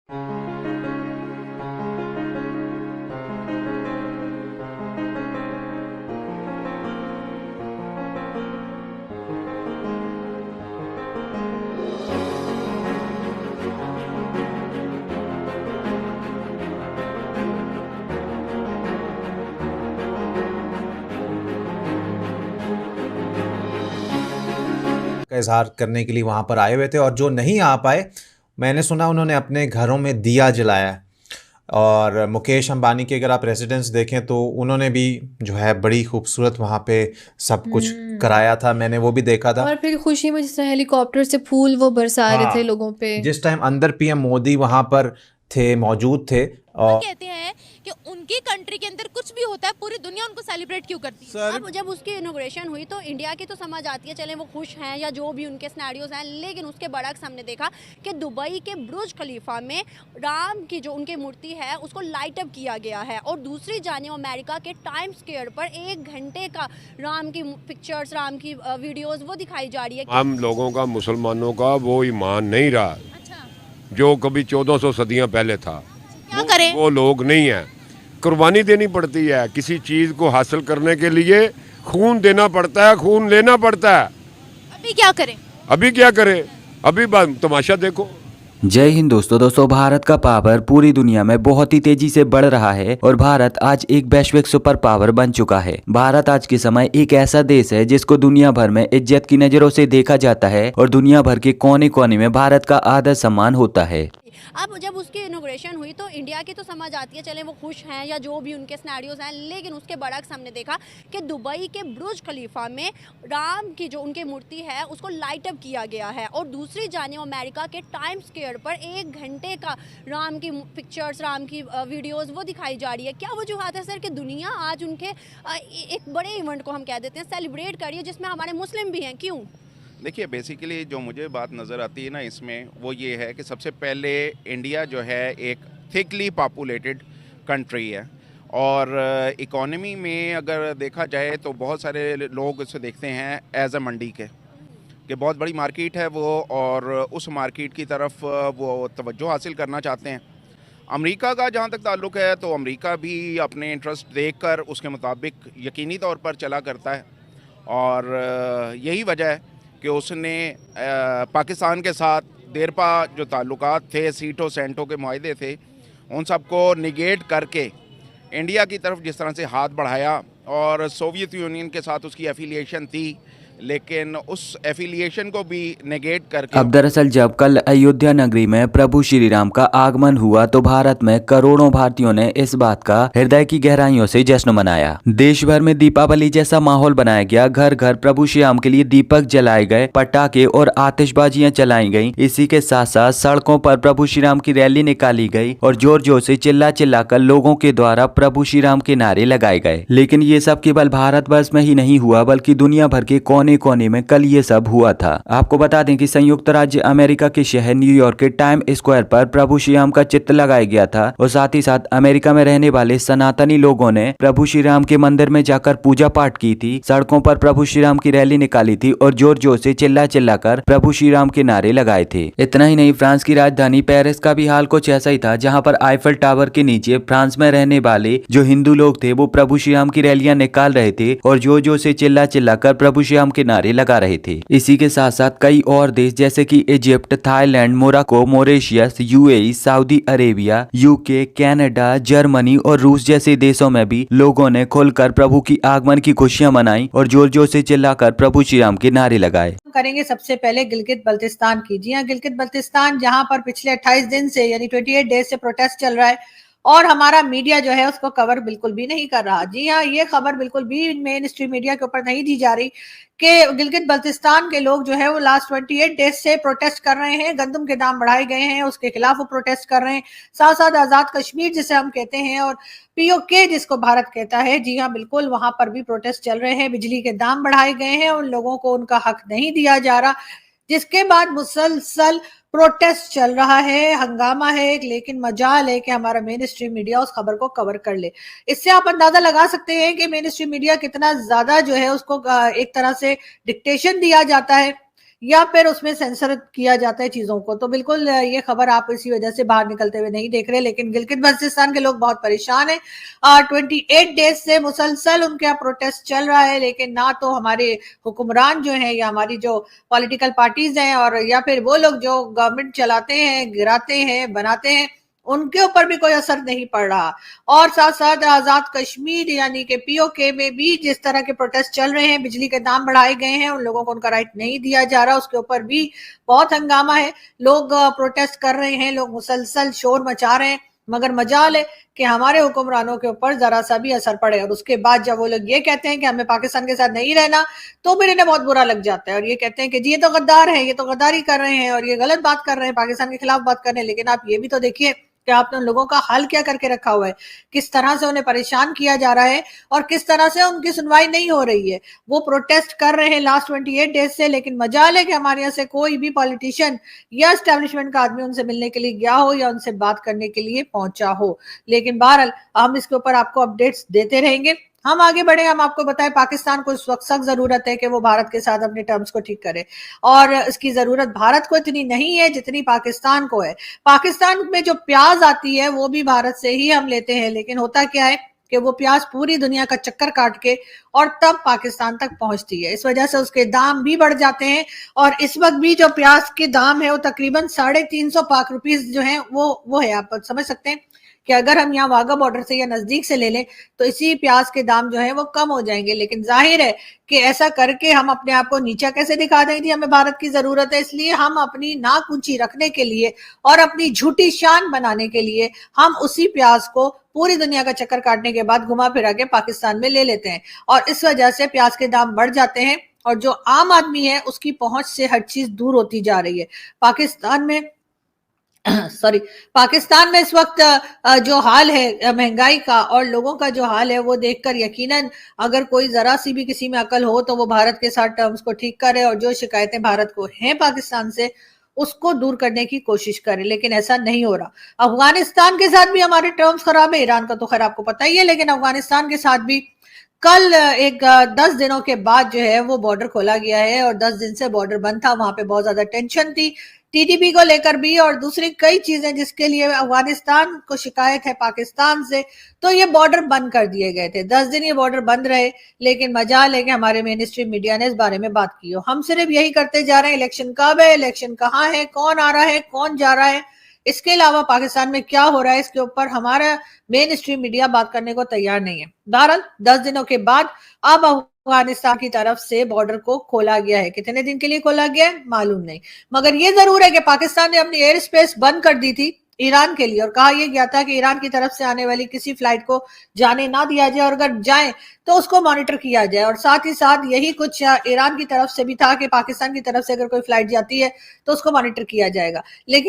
का इजहार करने के लिए वहाँ पर आए हुए थे, और जो नहीं आ पाए, मैंने सुना उन्होंने अपने घरों में दिया जलाया है। और मुकेश अंबानी के अगर आप रेजिडेंस देखें तो उन्होंने भी जो है बड़ी खूबसूरत वहाँ पे सब कुछ कराया था, मैंने वो भी देखा था। और फिर खुशी में जिस तरह हेलीकॉप्टर से फूल वो बरसा रहे थे लोगों पे। जिस टाइम अंदर पीएम मोदी वहाँ पर थे, मौजूद थे, और कहते हैं कि उनकी कंट्री के अंदर कुछ भी होता है पूरी दुनिया उनको सेलिब्रेट क्यों करती है। अब जब उसकी इनॉग्रेशन हुई तो इंडिया की तो समझ आती है, चले वो खुश हैं या जो भी उनके सिनेरियोज हैं, लेकिन उसके बरक्स हमने देखा कि दुबई के बुर्ज खलीफा में राम की जो उनकी मूर्ति है उसको लाइट अप किया गया है, और दूसरी जानिब अमेरिका के टाइम स्क्वायर पर 1 घंटे का राम की पिक्चर्स, राम की वीडियोस वो दिखाई जा रही है। हम लोगों का, मुसलमानों का वो ईमान नहीं रहा जो कभी 1400 सदियां पहले था। क्या करें? वो लोग नहीं है, कुर्बानी देनी पड़ती है किसी चीज को हासिल करने के लिए, खून देना पड़ता है, खून लेना पड़ता है। अभी क्या करें? अभी क्या करें? अभी तमाशा देखो। जय हिंद दोस्तों, भारत का पावर पूरी दुनिया में बहुत ही तेजी से बढ़ रहा है और भारत आज एक वैश्विक सुपर पावर बन चुका है। भारत आज के समय एक ऐसा देश है जिसको दुनिया भर में इज्जत की नजरों से देखा जाता है और दुनिया भर के कोने कोने में भारत का आदर सम्मान होता है। अब जब उसकी इनॉग्रेशन हुई तो इंडिया की तो समझ आती है, चले वो खुश हैं या जो भी उनके सिनेरियोज हैं, लेकिन उसके बरक्स हमने देखा कि दुबई के बुर्ज खलीफा में राम की जो उनकी मूर्ति है उसको लाइट अप किया गया है, और दूसरी जानिब अमेरिका के टाइम स्क्वायर पर 1 घंटे का राम की पिक्चर्स, राम की वीडियोस वो दिखाई जा रही है। क्या वजूहत है सर कि दुनिया आज उनके एक बड़े इवेंट को हम कह देते हैं सेलिब्रेट कर रही है जिसमें हमारे मुस्लिम भी हैं, क्यों? देखिए, बेसिकली जो मुझे बात नज़र आती है ना इसमें, वो ये है कि सबसे पहले इंडिया जो है एक थिकली पॉपुलेटेड कंट्री है, और इकोनॉमी में अगर देखा जाए तो बहुत सारे लोग इसे देखते हैं एज अ मंडी के, कि बहुत बड़ी मार्केट है वो, और उस मार्केट की तरफ वो तवज्जो हासिल करना चाहते हैं। अमेरिका का जहाँ तक ताल्लुक़ है तो अमेरिका भी अपने इंटरेस्ट देखकर उसके मुताबिक यकीनी तौर पर चला करता है, और यही वजह है कि उसने पाकिस्तान के साथ देरपा जो ताल्लुकात थे, सीटो सेंटो के मुआहदे थे, उन सबको निगेट करके इंडिया की तरफ जिस तरह से हाथ बढ़ाया, और सोवियत यूनियन के साथ उसकी एफिलिएशन थी लेकिन उस एफिलिएशन को भी नेगेट करके। अब दरअसल जब कल अयोध्या नगरी में प्रभु श्री राम का आगमन हुआ तो भारत में करोड़ों भारतीयों ने इस बात का हृदय की गहराइयों से जश्न मनाया। देश भर में दीपावली जैसा माहौल बनाया गया, घर घर प्रभु श्री राम के लिए दीपक जलाए गए, पटाखे और आतिशबाजियां चलाई गयी। इसी के साथ साथ सड़कों पर प्रभु श्री राम की रैली निकाली गयी और जोर जोर से चिल्ला चिल्ला कर लोगों के द्वारा प्रभु श्री राम के नारे लगाए गए। लेकिन ये सब केवल भारत वर्ष में ही नहीं हुआ, बल्कि दुनिया भर के कोने कोने में कल ये सब हुआ था। आपको बता दें कि संयुक्त राज्य अमेरिका के शहर न्यूयॉर्क के टाइम स्क्वायर पर प्रभु श्री राम का चित्र लगाया गया था, और साथ ही साथ अमेरिका में रहने वाले सनातनी लोगों ने प्रभु श्री राम के मंदिर में जाकर पूजा पाठ की थी, सड़कों पर प्रभु श्री राम की रैली निकाली थी और जोर जोर से चिल्ला चिल्ला कर प्रभु श्री राम के नारे लगाए थे। इतना ही नहीं, फ्रांस की राजधानी पेरिस का भी हाल कुछ ऐसा ही था, जहाँ पर आईफल टावर के नीचे फ्रांस में रहने वाले जो हिंदू लोग थे वो प्रभु श्री राम की रैलियां निकाल रहे थे और जोर जोर से चिल्ला चिल्ला कर प्रभु श्री राम के नारे लगा रहे थे। इसी के साथ साथ कई और देश जैसे कि Egypt, Thailand, Morocco, Mauritius, UAE, Saudi Arabia, UK, Canada, Germany और रूस जैसे देशों में भी लोगों ने खुलकर प्रभु की आगमन की खुशियां मनाई और जोर जोर से चिल्लाकर प्रभु श्री राम के नारे लगाए। करेंगे सबसे पहले गिलगित बल्तिस्तान की। जी हाँ, गिलगित बल्तिस्तान जहां पर पिछले 28 दिन से यानी 28 डेज से प्रोटेस्ट चल रहा है और हमारा मीडिया जो है उसको कवर बिल्कुल भी नहीं कर रहा। जी हाँ, ये खबर बिल्कुल भी मेन स्ट्रीम मीडिया के ऊपर नहीं दी जा रही कि गिलगित बल्तिस्तान के लोग जो है वो लास्ट 28 डेज से प्रोटेस्ट कर रहे हैं, गंदम के दाम बढ़ाए गए हैं उसके खिलाफ वो प्रोटेस्ट कर रहे हैं, साथ साथ आजाद कश्मीर जिसे हम कहते हैं और पीओके जिसको भारत कहता है, जी हाँ बिल्कुल वहां पर भी प्रोटेस्ट चल रहे हैं। बिजली के दाम बढ़ाए गए हैं, उन लोगों को उनका हक नहीं दिया जा रहा, जिसके बाद मुसलसल प्रोटेस्ट चल रहा है, हंगामा है। लेकिन मजाल है कि हमारा मेन स्ट्रीम मीडिया उस खबर को कवर कर ले। इससे आप अंदाजा लगा सकते हैं कि मेन स्ट्रीम मीडिया कितना ज्यादा जो है उसको एक तरह से डिक्टेशन दिया जाता है या फिर उसमें सेंसर किया जाता है चीजों को। तो बिल्कुल ये खबर आप इसी वजह से बाहर निकलते हुए नहीं देख रहे, लेकिन गिलगित बल्तिस्तान के लोग बहुत परेशान हैं। 28 डेज से मुसलसल उनके यहाँ प्रोटेस्ट चल रहा है, लेकिन ना तो हमारे हुक्मरान जो है या हमारी जो पॉलिटिकल पार्टीज हैं और या फिर वो लोग जो गवर्नमेंट चलाते हैं, गिराते हैं, बनाते हैं, उनके ऊपर भी कोई असर नहीं पड़ रहा। और साथ साथ आजाद कश्मीर यानी कि पीओके में भी जिस तरह के प्रोटेस्ट चल रहे हैं, बिजली के दाम बढ़ाए गए हैं, उन लोगों को उनका राइट नहीं दिया जा रहा, उसके ऊपर भी बहुत हंगामा है। लोग प्रोटेस्ट कर रहे हैं, लोग मुसलसल शोर मचा रहे हैं, मगर मजाल है कि हमारे हुक्मरानों के ऊपर जरा सा भी असर पड़े। और उसके बाद जब वो लोग ये कहते हैं कि हमें पाकिस्तान के साथ नहीं रहना, तो फिर इन्हें बहुत बुरा लग जाता है और ये कहते हैं कि जी ये तो गद्दार है, ये तो गद्दारी कर रहे हैं और ये गलत बात कर रहे हैं, पाकिस्तान के खिलाफ बात कर रहे हैं। लेकिन आप ये भी तो देखिए कि आपने उन लोगों का हाल क्या करके रखा हुआ है, किस तरह से उन्हें परेशान किया जा रहा है और किस तरह से उनकी सुनवाई नहीं हो रही है। वो प्रोटेस्ट कर रहे हैं लास्ट 28 डेज से, लेकिन मजाल है कि हमारे यहाँ से कोई भी पॉलिटिशियन या एस्टेब्लिशमेंट का आदमी उनसे मिलने के लिए गया हो या उनसे बात करने के लिए पहुंचा हो। लेकिन बहरहाल हम इसके ऊपर आपको अपडेट्स देते रहेंगे। हम आगे बढ़े, हम आपको बताएं पाकिस्तान को इस वक्त सख्त जरूरत है कि वो भारत के साथ अपने टर्म्स को ठीक करे और इसकी जरूरत भारत को इतनी नहीं है जितनी पाकिस्तान को है। पाकिस्तान में जो प्याज आती है वो भी भारत से ही हम लेते हैं, लेकिन होता क्या है कि वो प्याज पूरी दुनिया का चक्कर काट के और तब पाकिस्तान तक पहुंचती है। इस वजह से उसके दाम भी बढ़ जाते हैं और इस वक्त भी जो प्याज के दाम है वो तकरीबन 350 पाक रुपीज जो है वो है। आप समझ सकते हैं कि अगर हम यहाँ वाघा बॉर्डर से या नजदीक से ले लें तो इसी प्याज के दाम जो है वो कम हो जाएंगे। लेकिन जाहिर है कि ऐसा करके हम अपने आप को नीचा कैसे दिखा देंगे, हमें भारत की जरूरत है, इसलिए हम अपनी नाक ऊंची रखने के लिए और अपनी झूठी शान बनाने के लिए हम उसी प्याज को पूरी दुनिया का चक्कर काटने के बाद घुमा फिरा के पाकिस्तान में ले लेते हैं और इस वजह से प्याज के दाम बढ़ जाते हैं और जो आम आदमी है उसकी पहुंच से हर चीज दूर होती जा रही है। पाकिस्तान में इस वक्त जो हाल है महंगाई का और लोगों का जो हाल है वो देखकर यकीनन अगर कोई जरा सी भी किसी में अकल हो तो वो भारत के साथ टर्म्स को ठीक करे और जो शिकायतें भारत को हैं पाकिस्तान से उसको दूर करने की कोशिश करे, लेकिन ऐसा नहीं हो रहा। अफगानिस्तान के साथ भी हमारे टर्म्स खराब है, ईरान का तो खैर आपको पता ही है, लेकिन अफगानिस्तान के साथ भी कल एक 10 दिनों के बाद जो है वो बॉर्डर खोला गया है और 10 दिन से बॉर्डर बंद था। वहां पे बहुत ज्यादा टेंशन थी टीटीपी को लेकर भी और दूसरी कई चीजें जिसके लिए अफगानिस्तान को शिकायत है पाकिस्तान से, तो ये बॉर्डर बंद कर दिए गए थे। 10 दिन ये बॉर्डर बंद रहे, लेकिन मजाल है कि हमारे मेन स्ट्रीम मीडिया ने इस बारे में बात की हो। हम सिर्फ यही करते जा रहे हैं इलेक्शन कब है, इलेक्शन कहाँ है, कौन आ रहा है, कौन जा रहा है, इसके अलावा पाकिस्तान में क्या हो रहा है इसके ऊपर हमारा मेन स्ट्रीम मीडिया बात करने को तैयार नहीं है। बहरहाल 10 दिनों के बाद अब अफगानिस्तान की तरफ से बॉर्डर को खोला गया है। कितने दिन के लिए खोला गया है मालूम नहीं, मगर ये जरूर है कि पाकिस्तान ने अपनी एयर स्पेस बंद कर दी थी ईरान के लिए और कहा यह गया था कि ईरान की तरफ से आने वाली किसी फ्लाइट को जाने ना दिया जाए और अगर जाए तो उसको मॉनिटर किया जाए। और साथ ही साथ यही कुछ ईरान की तरफ से भी था कि पाकिस्तान की तरफ से अगर कोई फ्लाइट जाती है तो उसको मॉनिटर किया जाएगा। लेकिन